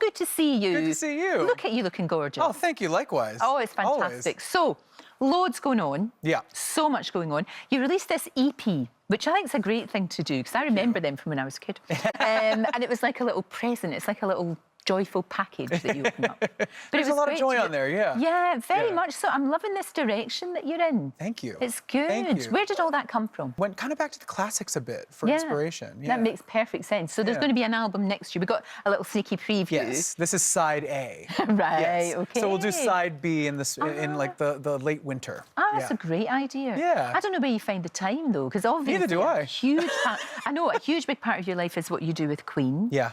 good to see you. Good to see you. Look at you looking gorgeous. Oh, thank you. Likewise. Oh, it's fantastic. Always. So, loads going on. Yeah. So much going on. You released this EP, which I think is a great thing to do, because I remember them from when I was a kid. And it was like a little present. It's like a little joyful package that you open up. But There's a lot of joy on there, yeah. Yeah, very much so. I'm loving this direction that you're in. Thank you. It's good. Thank you. Where did all that come from? Went kind of back to the classics a bit for inspiration. Yeah. That makes perfect sense. So there's going to be an album next year. We've got a little sneaky preview. Yes, this is side A. Right, yes. okay. So we'll do side B in like the late winter. That's a great idea. Yeah. I don't know where you find the time, though, because obviously Neither do I. a huge I know a huge big part of your life is what you do with Queen. Yeah.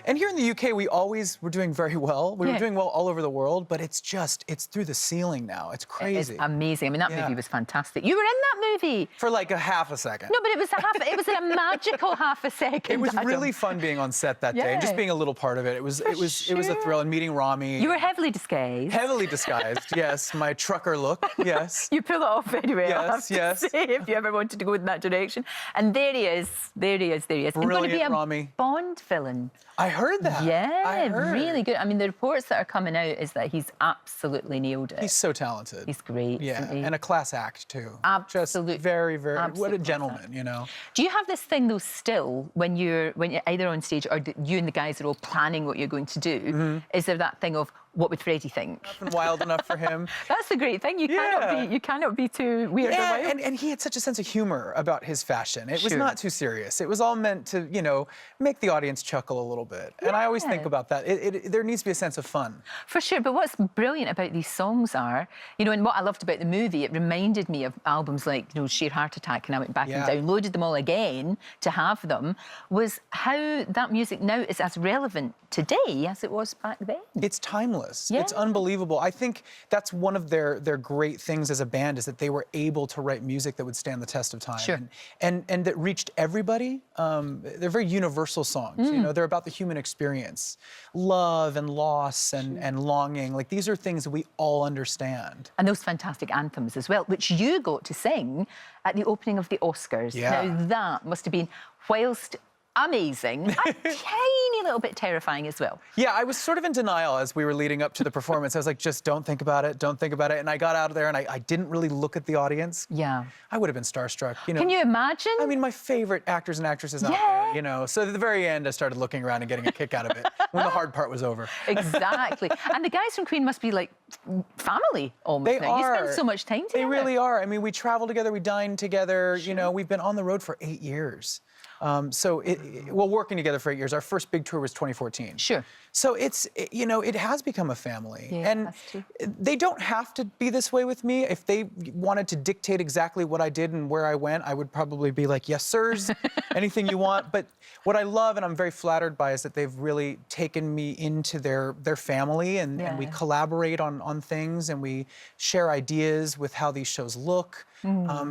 And here in the UK, we always were doing very well. We were doing well all over the world, but it's through the ceiling now. It's crazy. It's amazing. I mean, that movie was fantastic. You were in that movie. For like a half a second. No, but it was a magical half a second. It was Adam. really fun being on set that day and just being a little part of it. It was a thrill, and meeting Rami. You were heavily disguised. Heavily disguised, yes. My trucker look, yes. You pull it off anyway, yes, I have to say, if you ever wanted to go in that direction. And there he is. There he is. Brilliant, and going to be a Rami. Bond villain. I heard that. Yeah, I heard. really good. I mean, the reports that are coming out is that he's absolutely nailed it. He's so talented. He's great, yeah, isn't he? and a class act, too. Absolutely. Just very, very, what a Absolute gentleman, you know? Do you have this thing, though, still, when you're either on stage or you and the guys are all planning what you're going to do, is there that thing of, what would Freddie think? Nothing wild enough for him. That's the great thing. You cannot be too weird or wild. And he had such a sense of humor about his fashion. It was not too serious. It was all meant to, you know, make the audience chuckle a little bit. And I always think about that. There needs to be a sense of fun. For sure. But what's brilliant about these songs are, you know, and what I loved about the movie, it reminded me of albums like, you know, Cher Heart Attack, and I went back and downloaded them all again to have them, was how that music now is as relevant today as it was back then. It's timeless. Yeah. It's unbelievable. I think that's one of their great things as a band, is that they were able to write music that would stand the test of time. Sure. And that reached everybody. They're very universal songs. You know, they're about the human experience. Love and loss and longing. Like, these are things that we all understand. And those fantastic anthems as well, which you got to sing at the opening of the Oscars. Yeah. Now, that must have been, whilst amazing, a tiny little bit terrifying as well. Yeah, I was sort of in denial as we were leading up to the performance. I was like, just don't think about it, don't think about it. And I got out of there and I didn't really look at the audience. Yeah. I would have been starstruck, you know. Can you imagine? I mean, my favorite actors and actresses out there, you know. So at the very end, I started looking around and getting a kick out of it when the hard part was over. Exactly. And the guys from Queen must be like family almost. They now. are. You spend so much time together. They really are. I mean, we travel together, we dine together. You know, we've been on the road for 8 years. So, working together for 8 years. Our first big tour was 2014. Sure. So you know, it has become a family. Yeah, and it has to. they don't have to be this way with me. If they wanted to dictate exactly what I did and where I went, I would probably be like, yes, sirs, anything you want. But what I love and I'm very flattered by is that they've really taken me into their family, and we collaborate on things, and we share ideas with how these shows look.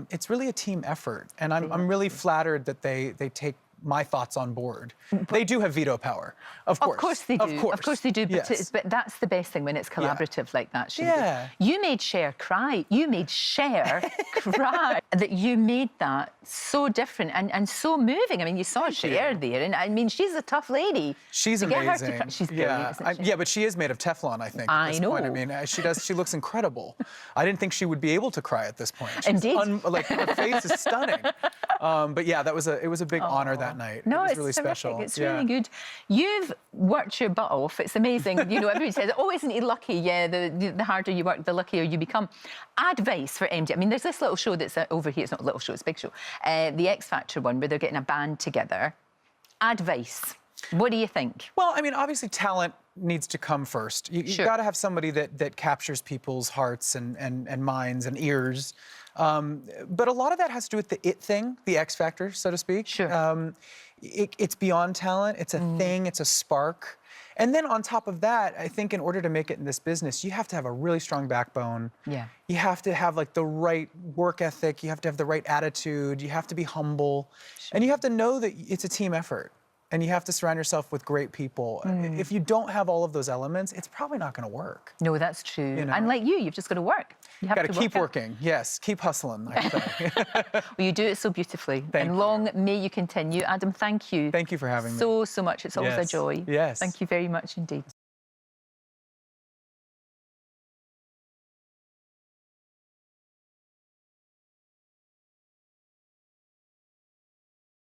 It's really a team effort, and I'm really flattered that they take my thoughts on board. They do have veto power, of course. Of course they do. Of course they do. But, Yes. but that's the best thing when it's collaborative like that. Shouldn't Yeah. it? You made Cher cry. You made Cher cry. That you made that so different and so moving. I mean, you saw Cher there, and I mean, she's a tough lady. She's to get her to amazing. cry, she's brilliant, isn't she? Yeah, but she is made of Teflon, I think. At this point. I mean, she looks incredible. I didn't think she would be able to cry at this point. She's Indeed. like, her face is stunning. But yeah, it was a big honor that night. No, it was it's really terrific. special. It's really good. You've worked your butt off. It's amazing. You know, everybody says, oh, isn't he lucky? Yeah, the harder you work, the luckier you become. Advice for MD. I mean, there's this little show that's over here. It's not a little show, it's a big show. The X Factor one, where they're getting a band together. Advice. What do you think? Well, I mean, obviously talent needs to come first. You've got to have somebody that captures people's hearts and minds and ears. But a lot of that has to do with the it thing, the X Factor, so to speak. Sure. It's beyond talent. It's a thing. It's a spark. And then on top of that, I think in order to make it in this business, you have to have a really strong backbone. Yeah. You have to have like the right work ethic. You have to have the right attitude. You have to be humble. Sure. And you have to know that it's a team effort. And you have to surround yourself with great people. If you don't have all of those elements, it's probably not going to work. No, that's true. You know? And like you've just got to work. You have got to keep work working. Yes, keep hustling. I say. Well, you do it so beautifully. Thank and you. long may you continue. Adam, thank you. Thank you for having me. So much. It's always a joy. Yes. Thank you very much indeed.